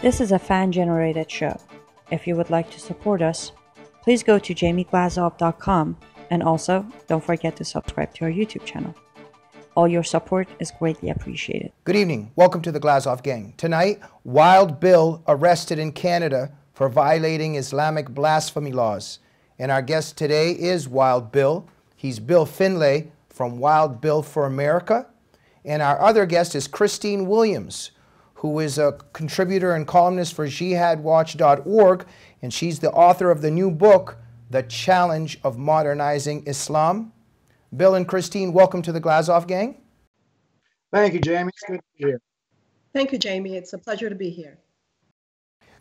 This is a fan-generated show. If you would like to support us, please go to jamieglazov.com, and also don't forget to subscribe to our YouTube channel. All your support is greatly appreciated. Good evening. Welcome to the Glazov Gang. Tonight, Wild Bill arrested in Canada for violating Islamic blasphemy laws. And our guest today is Wild Bill. He's Bill Finlay from Wild Bill for America. And our other guest is Christine Williams, who is a contributor and columnist for jihadwatch.org, and she's the author of the new book, The Challenge of Modernizing Islam. Bill and Christine, welcome to the Glazov Gang. Thank you, Jamie. It's good to be here. Thank you, Jamie. It's a pleasure to be here.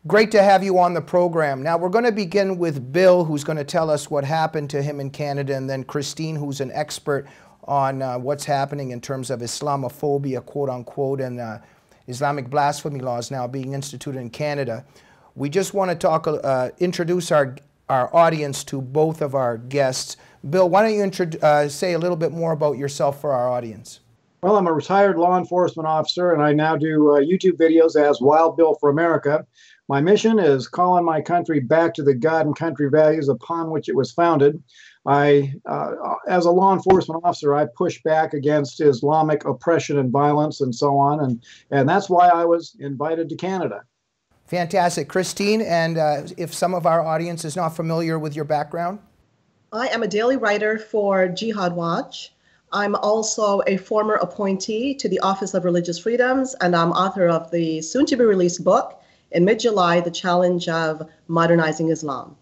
Great to have you on the program. Now, we're going to begin with Bill, who's going to tell us what happened to him in Canada, and then Christine, who's an expert on what's happening in terms of Islamophobia, quote-unquote, and Islamic blasphemy laws now being instituted in Canada. We just want to introduce our audience to both of our guests. Bill, why don't you say a little bit more about yourself for our audience? Well, I'm a retired law enforcement officer, and I now do YouTube videos as Wild Bill for America. My mission is calling my country back to the God and country values upon which it was founded. As a law enforcement officer, I push back against Islamic oppression and violence and so on, and that's why I was invited to Canada. Fantastic. Christine, and if some of our audience is not familiar with your background? I am a daily writer for Jihad Watch. I'm also a former appointee to the Office of Religious Freedoms, and I'm author of the soon-to-be-released book in mid-July, The Challenge of Modernizing Islam.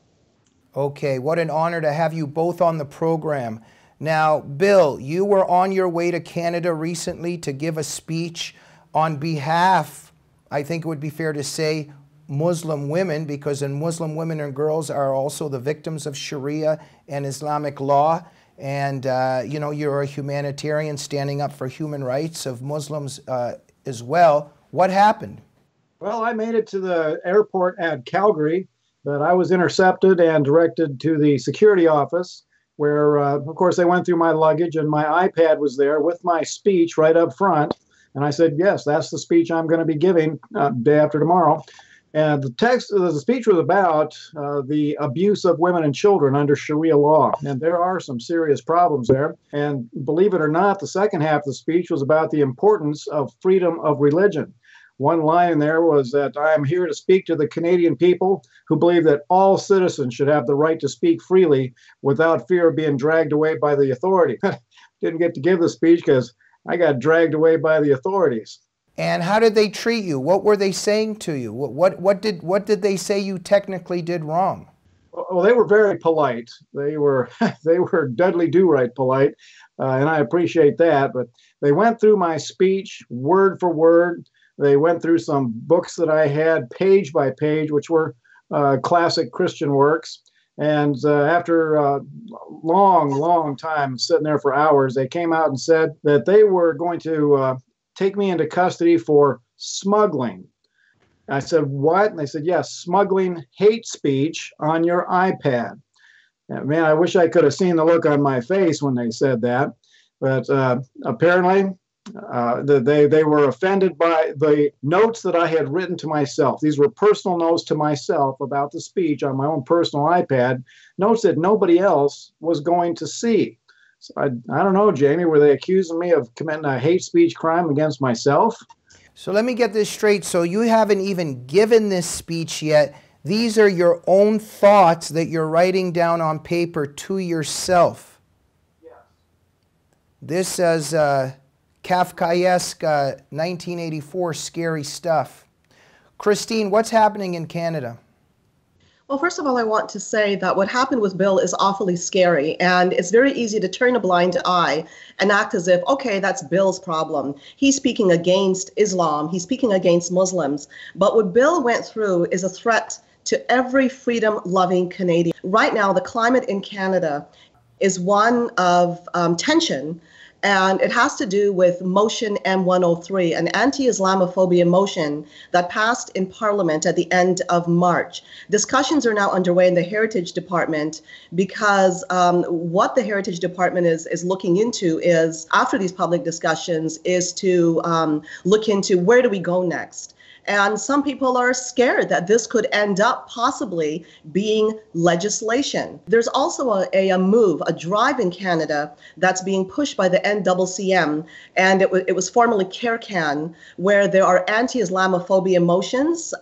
Okay, what an honor to have you both on the program. Now, Bill, you were on your way to Canada recently to give a speech on behalf, I think it would be fair to say, Muslim women, because Muslim women and girls are also the victims of Sharia and Islamic law. And, you know, you're a humanitarian standing up for human rights of Muslims as well. What happened? Well, I made it to the airport at Calgary, but I was intercepted and directed to the security office where, of course, they went through my luggage and my iPad was there with my speech right up front. And I said, yes, that's the speech I'm going to be giving day after tomorrow. And the text of the speech was about the abuse of women and children under Sharia law. And there are some serious problems there. And believe it or not, the second half of the speech was about the importance of freedom of religion. One line there was that I am here to speak to the Canadian people who believe that all citizens should have the right to speak freely without fear of being dragged away by the authorities. Didn't get to give the speech because I got dragged away by the authorities. And how did they treat you? What were they saying to you? What did they say you technically did wrong? Well, they were very polite. They were deadly do-right polite, and I appreciate that. But they went through my speech word for word. They went through some books that I had page by page, which were classic Christian works. And after a long time sitting there for hours, they came out and said that they were going to take me into custody for smuggling. I said, what? And they said, yes, smuggling hate speech on your iPad. And man, I wish I could have seen the look on my face when they said that. But apparently, they were offended by the notes that I had written to myself. These were personal notes to myself about the speech on my own personal iPad, notes that nobody else was going to see. So I don't know, Jamie, were they accusing me of committing a hate speech crime against myself? So let me get this straight. So you haven't even given this speech yet. These are your own thoughts that you're writing down on paper to yourself. Yes. This is Kafkaesque 1984 scary stuff. Christine, what's happening in Canada? Well, first of all, I want to say that what happened with Bill is awfully scary, and it's very easy to turn a blind eye and act as if, okay, that's Bill's problem. He's speaking against Islam. He's speaking against Muslims. But what Bill went through is a threat to every freedom-loving Canadian. Right now, the climate in Canada is one of tension, and it has to do with Motion M103, an anti-Islamophobia motion that passed in Parliament at the end of March. Discussions are now underway in the Heritage Department because what the Heritage Department is looking into is, after these public discussions, is to look into where do we go next. And some people are scared that this could end up possibly being legislation. There's also a move, a drive in Canada that's being pushed by the NCCM, and it was formerly CARECAN, where there are anti-Islamophobia motions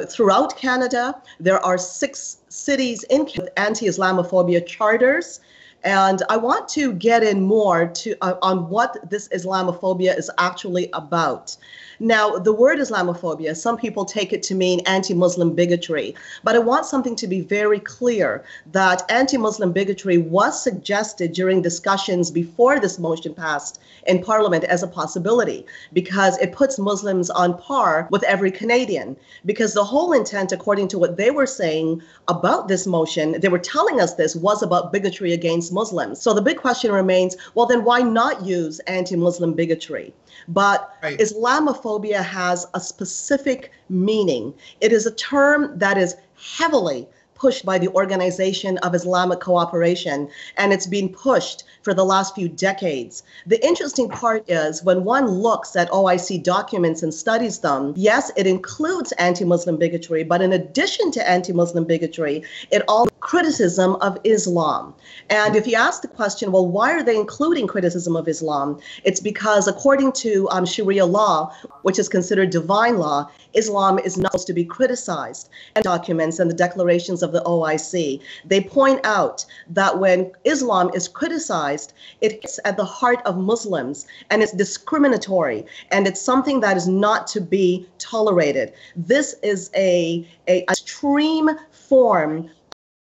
throughout Canada. There are 6 cities in anti-Islamophobia charters. And I want to get in more on what this Islamophobia is actually about. Now, the word Islamophobia, some people take it to mean anti-Muslim bigotry, but I want something to be very clear that anti-Muslim bigotry was suggested during discussions before this motion passed in Parliament as a possibility, because it puts Muslims on par with every Canadian. Because the whole intent, according to what they were saying about this motion, they were telling us this was about bigotry against Muslims. So the big question remains, well, then why not use anti-Muslim bigotry? But right. Islamophobia has a specific meaning. It is a term that is heavily pushed by the Organization of Islamic Cooperation, and it's been pushed for the last few decades. The interesting part is when one looks at OIC documents and studies them, yes, it includes anti-Muslim bigotry, but in addition to anti-Muslim bigotry, it all criticism of Islam. And if you ask the question, well, why are they including criticism of Islam? It's because according to Sharia law, which is considered divine law, Islam is not supposed to be criticized. And documents and the declarations of the OIC, they point out that when Islam is criticized, it hits at the heart of Muslims, and it's discriminatory, and it's something that is not to be tolerated. This is a extreme form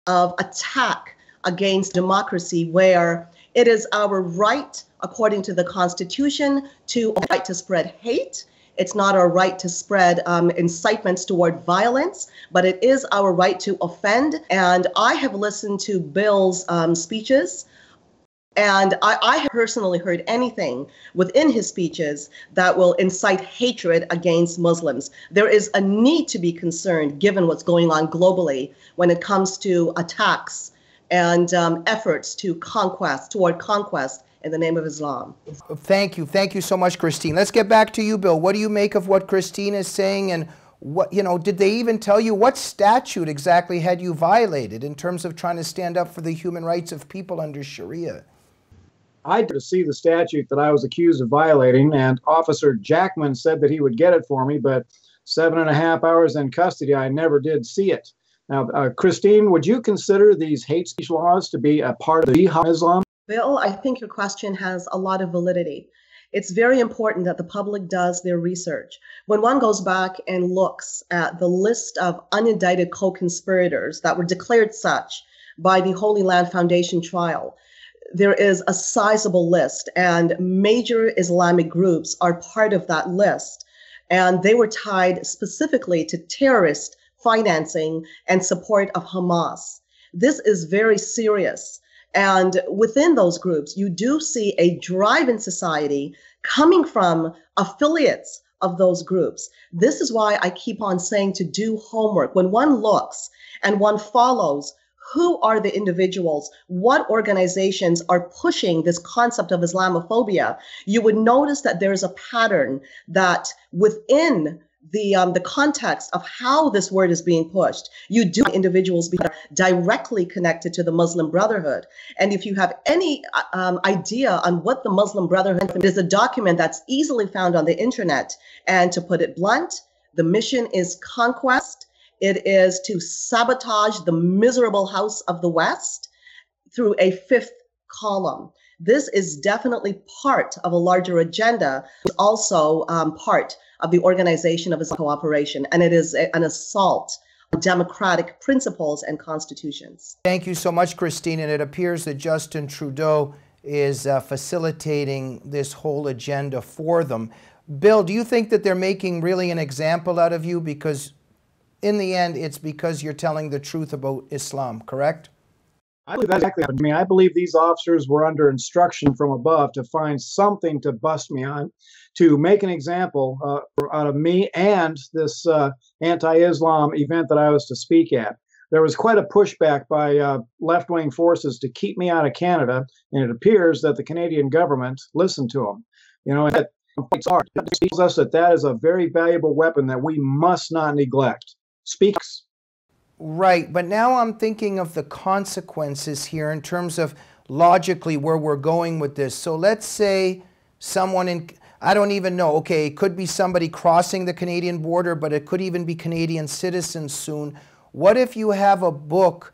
of attack against democracy, where it is our right, according to the Constitution, to spread hate. It's not our right to spread incitements toward violence, but it is our right to offend. And I have listened to Bill's speeches, and I have personally heard anything within his speeches that will incite hatred against Muslims. There is a need to be concerned, given what's going on globally when it comes to attacks and efforts toward conquest in the name of Islam. Thank you. Thank you so much, Christine. Let's get back to you, Bill. What do you make of what Christine is saying, and what, did they even tell you what statute exactly had you violated in terms of trying to stand up for the human rights of people under Sharia? I had to see the statute that I was accused of violating, and Officer Jackman said that he would get it for me, but 7.5 hours in custody, I never did see it. Now, Christine, would you consider these hate speech laws to be a part of Islam? Bill, I think your question has a lot of validity. It's very important that the public does their research. When one goes back and looks at the list of unindicted co-conspirators that were declared such by the Holy Land Foundation trial, there is a sizable list, and major Islamic groups are part of that list. And they were tied specifically to terrorist financing and support of Hamas. This is very serious. And within those groups, you do see a drive in society coming from affiliates of those groups. This is why I keep on saying to do homework. When one looks and one follows who are the individuals, what organizations are pushing this concept of Islamophobia, you would notice that there is a pattern that within the context of how this word is being pushed, you do individuals be directly connected to the Muslim Brotherhood. And if you have any idea on what the Muslim Brotherhood is, a document that's easily found on the internet. And to put it blunt, the mission is conquest. It is to sabotage the miserable house of the West through a fifth column. This is definitely part of a larger agenda, also part of the Organization of Islamic Cooperation, and it is an assault on democratic principles and constitutions. Thank you so much, Christine, and it appears that Justin Trudeau is facilitating this whole agenda for them. Bill, do you think that they're making really an example out of you? Because in the end, it's because you're telling the truth about Islam, correct? I believe that's exactly happened to me. I believe these officers were under instruction from above to find something to bust me on, to make an example out of me and this anti-Islam event that I was to speak at. There was quite a pushback by left-wing forces to keep me out of Canada, and it appears that the Canadian government listened to them. It tells us that that is a very valuable weapon that we must not neglect. Speaks. Right, but now I'm thinking of the consequences here in terms of logically where we're going with this. So let's say someone in, I don't even know, okay, it could be somebody crossing the Canadian border, but it could even be Canadian citizens soon. What if you have a book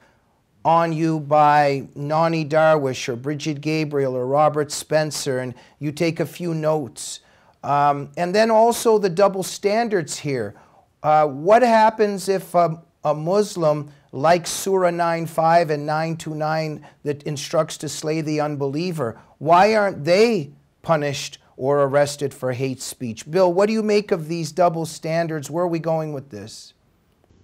on you by Nani Darwish or Bridget Gabriel or Robert Spencer, and you take a few notes? And then also the double standards here. What happens if a Muslim likes Surah 9:5 and 9:29 that instructs to slay the unbeliever? Why aren't they punished or arrested for hate speech? Bill, what do you make of these double standards? Where are we going with this?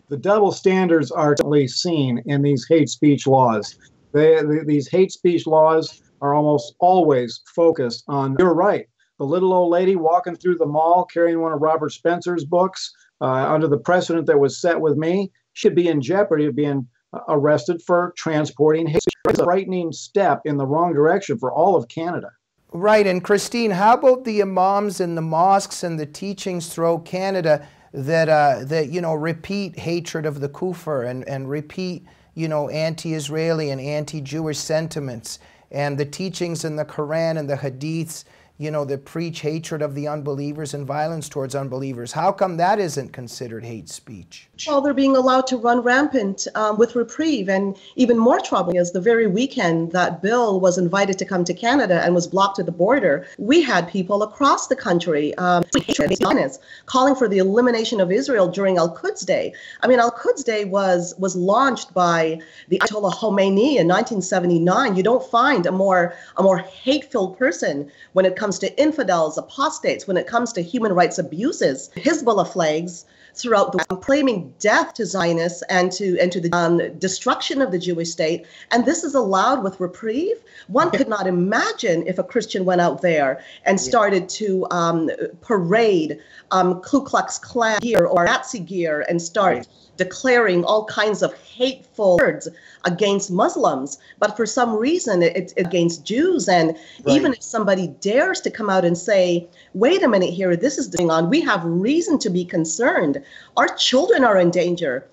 The double standards are clearly seen in these hate speech laws. These hate speech laws are almost always focused on, you're right, the little old lady walking through the mall carrying one of Robert Spencer's books under the precedent that was set with me should be in jeopardy of being arrested for transporting hate speech. It's a frightening step in the wrong direction for all of Canada. Right, and Christine, how about the imams and the mosques and the teachings throughout Canada that you know, repeat hatred of the kufr and repeat, you know, anti-Israeli and anti-Jewish sentiments, and the teachings in the Quran and the hadiths, you know, that preach hatred of the unbelievers and violence towards unbelievers? How come that isn't considered hate speech? Well, they're being allowed to run rampant with reprieve. And even more troubling is the very weekend that Bill was invited to come to Canada and was blocked at the border, we had people across the country calling for the elimination of Israel during Al-Quds Day. I mean, Al-Quds Day was launched by the Ayatollah Khomeini in 1979. You don't find a more hate-filled person when it comes to infidels, apostates, when it comes to human rights abuses. Hezbollah flags throughout the world, claiming death to Zionists and to the destruction of the Jewish state. And this is allowed with reprieve. One could not imagine if a Christian went out there and started to parade Ku Klux Klan gear or Nazi gear and start declaring all kinds of hateful words against Muslims. But for some reason, it's against Jews. And even if somebody dares to come out and say, wait a minute here, this is going on, we have reason to be concerned. Our children are in danger.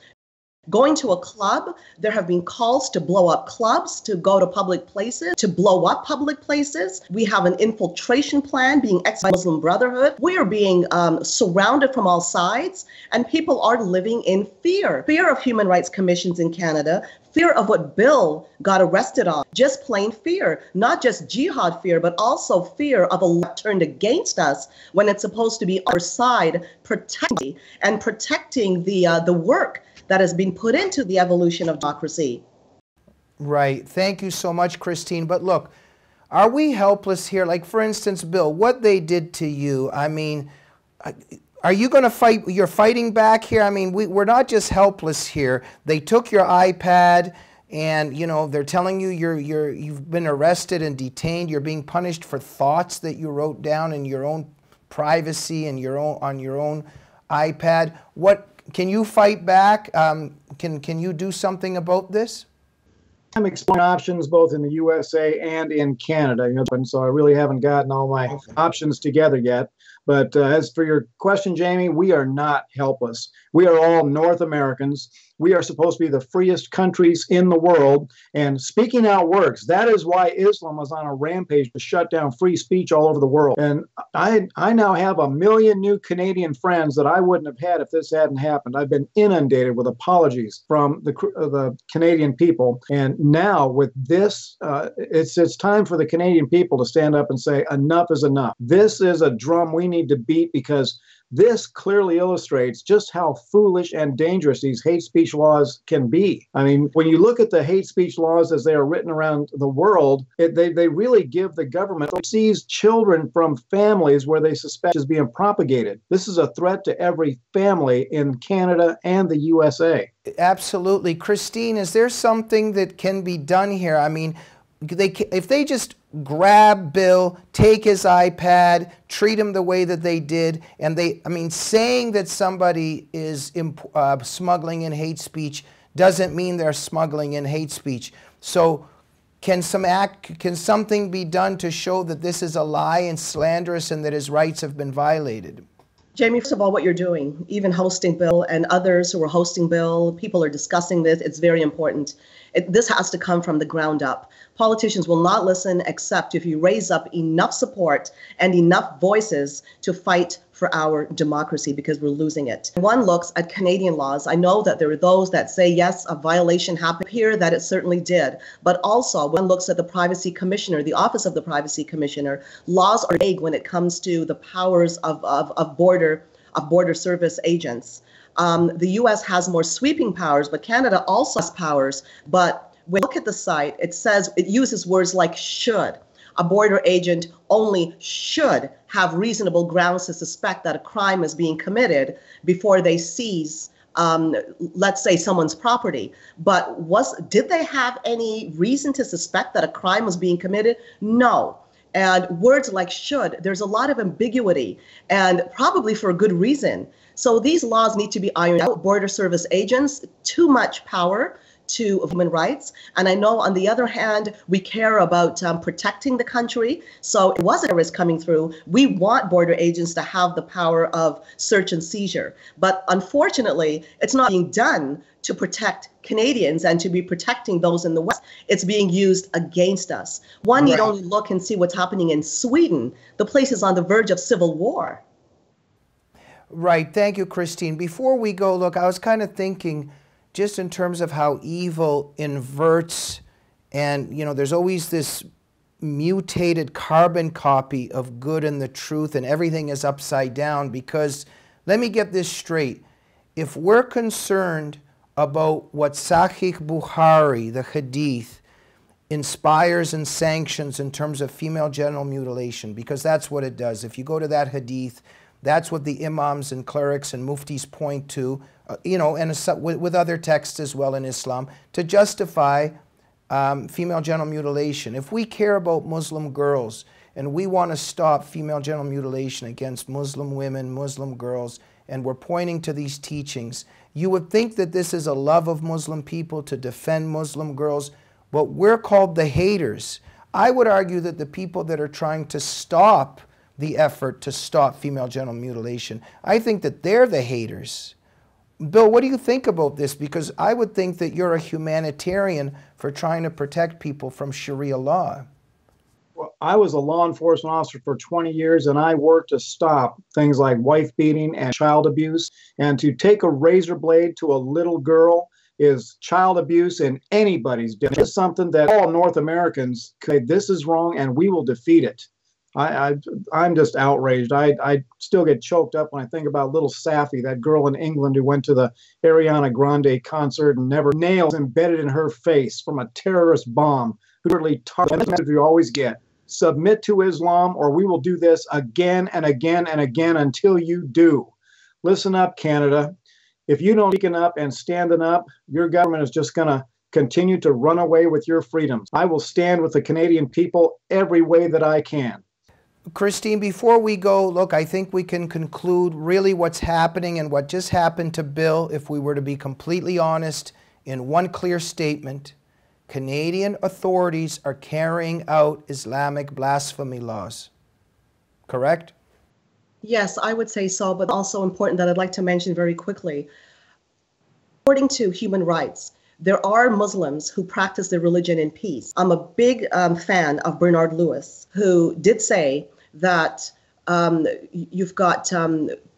Going to a club, there have been calls to blow up clubs, to go to public places, to blow up public places. We have an infiltration plan being ex-Muslim Brotherhood. We are being surrounded from all sides, and people are living in fear. Fear of human rights commissions in Canada, fear of what Bill got arrested on, just plain fear, not just jihad fear, but also fear of a left turned against us when it's supposed to be our side protecting the work that has been put into the evolution of democracy. Right. Thank you so much, Christine. But look, are we helpless here? Like, for instance, Bill, what they did to you, I mean, are you going to fight? You're fighting back here? I mean, we're not just helpless here. They took your iPad and, you know, they're telling you you've been arrested and detained. You're being punished for thoughts that you wrote down in your own privacy and on your own iPad. What can you fight back? Can you do something about this? I'm exploring options both in the USA and in Canada, you know, and so I really haven't gotten all my options together yet. But as for your question, Jamie, we are not helpless. We are all North Americans. We are supposed to be the freest countries in the world. And speaking out works. That is why Islam was on a rampage to shut down free speech all over the world. And I now have 1 million new Canadian friends that I wouldn't have had if this hadn't happened. I've been inundated with apologies from the Canadian people. And now with this, it's time for the Canadian people to stand up and say, enough is enough. This is a drum we need to beat, because this clearly illustrates just how foolish and dangerous these hate speech laws can be. I mean, when you look at the hate speech laws as they are written around the world, they really give the government to seize children from families where they suspect is being propagated. This is a threat to every family in Canada and the USA. Absolutely. Christine, is there something that can be done here? I mean, if they just grab Bill, take his iPad, treat him the way that they did, and saying that somebody is smuggling in hate speech doesn't mean they're smuggling in hate speech. So Can something be done to show that this is a lie and slanderous and that his rights have been violated? Jamie, first of all, what you're doing, even hosting Bill and others who are hosting Bill, people are discussing this. It's very important. This has to come from the ground up. Politicians will not listen except if you raise up enough support and enough voices to fight for our democracy, because we're losing it. One looks at Canadian laws. I know that there are those that say, yes, a violation happened here, that it certainly did. But also, one looks at the Privacy Commissioner, the Office of the Privacy Commissioner. Laws are vague when it comes to the powers of border service agents. The U.S. has more sweeping powers, but Canada also has powers. But when you look at the site, it uses words like should. A border agent only should have reasonable grounds to suspect that a crime is being committed before they seize, let's say, someone's property. But did they have any reason to suspect that a crime was being committed? No. And words like should, there's a lot of ambiguity, and probably for a good reason. So these laws need to be ironed out. Border service agents, too much power to human rights. And I know, on the other hand, we care about protecting the country. So it was a risk coming through. We want border agents to have the power of search and seizure. But unfortunately, it's not being done to protect Canadians and to be protecting those in the West. It's being used against us. One need only look and see what's happening in Sweden. The place is on the verge of civil war. Right. Thank you, Christine. Before we go, look, I was kind of thinking, just in terms of how evil inverts, and, you know, there's always this mutated carbon copy of good and the truth, and everything is upside down. Because, let me get this straight, if we're concerned about what Sahih Bukhari, the Hadith, inspires and sanctions in terms of female genital mutilation, because that's what it does. If you go to that Hadith, that's what the imams and clerics and muftis point to, you know, and with other texts as well in Islam, to justify female genital mutilation. If we care about Muslim girls and we want to stop female genital mutilation against Muslim women, Muslim girls, and we're pointing to these teachings, you would think that this is a love of Muslim people to defend Muslim girls, but we're called the haters. I would argue that the people that are trying to stop the effort to stop female genital mutilation, I think that they're the haters. Bill, what do you think about this? Because I would think that you're a humanitarian for trying to protect people from Sharia law. Well, I was a law enforcement officer for 20 years, and I worked to stop things like wife beating and child abuse. And to take a razor blade to a little girl is child abuse, and anybody's doing it. It's something that all North Americans say, this is wrong, and we will defeat it. I'm just outraged. I still get choked up when I think about little Safi, that girl in England who went to the Ariana Grande concert and never nails embedded in her face from a terrorist bomb. Who literally targeted. That's the message we always get. Submit to Islam, or we will do this again and again and again until you do. Listen up, Canada. If you don't speaking up and standing up, your government is just going to continue to run away with your freedoms. I will stand with the Canadian people every way that I can. Christine, before we go, look, I think we can conclude really what's happening and what just happened to Bill, if we were to be completely honest, in one clear statement. Canadian authorities are carrying out Islamic blasphemy laws. Correct? Yes, I would say so, but also important that I'd like to mention very quickly. According to human rights, there are Muslims who practice their religion in peace. I'm a big fan of Bernard Lewis, who did say that you've got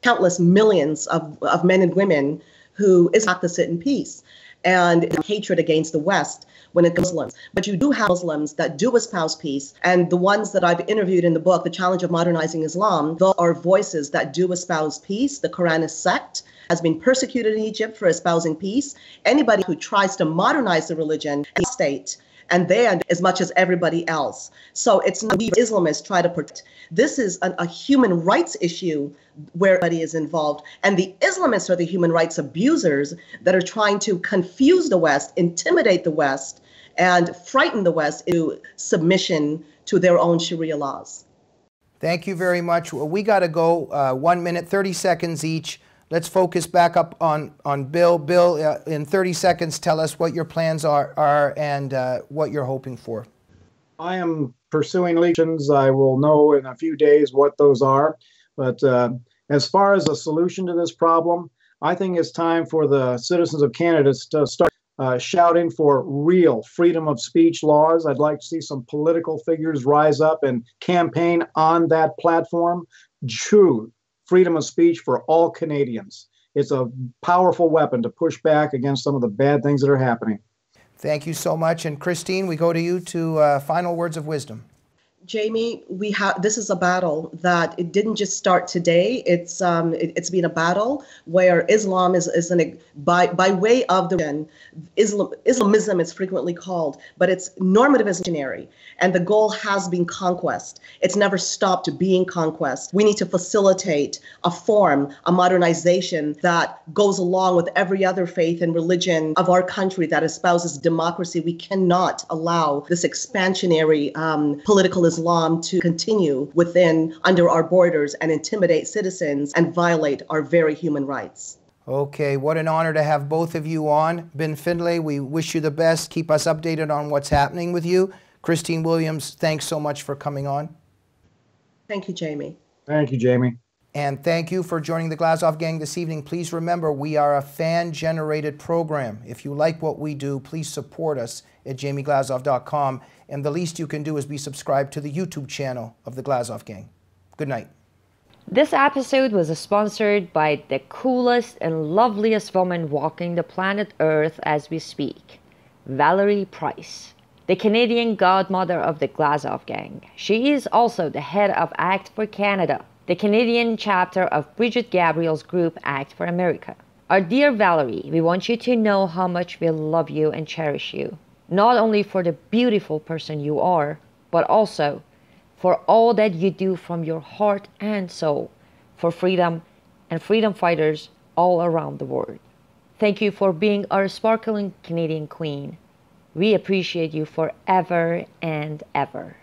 countless millions of men and women who practice it in peace, and hatred against the West when it comes to Muslims. But you do have Muslims that do espouse peace, and the ones that I've interviewed in the book, The Challenge of Modernizing Islam, those are voices that do espouse peace. The Quranist sect has been persecuted in Egypt for espousing peace. Anybody who tries to modernize the religion and state, and then as much as everybody else. So it's not we Islamists try to protect. This is a human rights issue where everybody is involved. And the Islamists are the human rights abusers that are trying to confuse the West, intimidate the West, and frighten the West into submission to their own Sharia laws. Thank you very much. Well, we got to go 1 minute, 30 seconds each. let's focus back up on Bill. Bill, in 30 seconds, tell us what your plans are and what you're hoping for. I am pursuing elections. I will know in a few days what those are. But as far as a solution to this problem, I think it's time for the citizens of Canada to start shouting for real freedom of speech laws. I'd like to see some political figures rise up and campaign on that platform. True freedom of speech for all Canadians. It's a powerful weapon to push back against some of the bad things that are happening. Thank you so much. And Christine, we go to you to final words of wisdom. Jamie, this is a battle that it didn't just start today. It's been a battle where Islam is by way of the Islamism is frequently called, but it's normative missionary, and the goal has been conquest. It's never stopped being conquest. We need to facilitate a modernization that goes along with every other faith and religion of our country that espouses democracy. We cannot allow this expansionary political Islam to continue under our borders and intimidate citizens and violate our very human rights. Okay, what an honor to have both of you on. Ben Finlay, we wish you the best. Keep us updated on what's happening with you. Christine Williams, thanks so much for coming on. Thank you, Jamie. Thank you, Jamie. And thank you for joining the Glazov Gang this evening. Please remember, we are a fan-generated program. If you like what we do, please support us at jamieglazov.com. And the least you can do is be subscribed to the YouTube channel of the Glazov Gang. Good night. This episode was sponsored by the coolest and loveliest woman walking the planet Earth as we speak, Valerie Price, the Canadian godmother of the Glazov Gang. She is also the head of Act for Canada, the Canadian chapter of Bridget Gabriel's group Act for America. Our dear Valerie, we want you to know how much we love you and cherish you, not only for the beautiful person you are, but also for all that you do from your heart and soul for freedom and freedom fighters all around the world. Thank you for being our sparkling Canadian queen. We appreciate you forever and ever.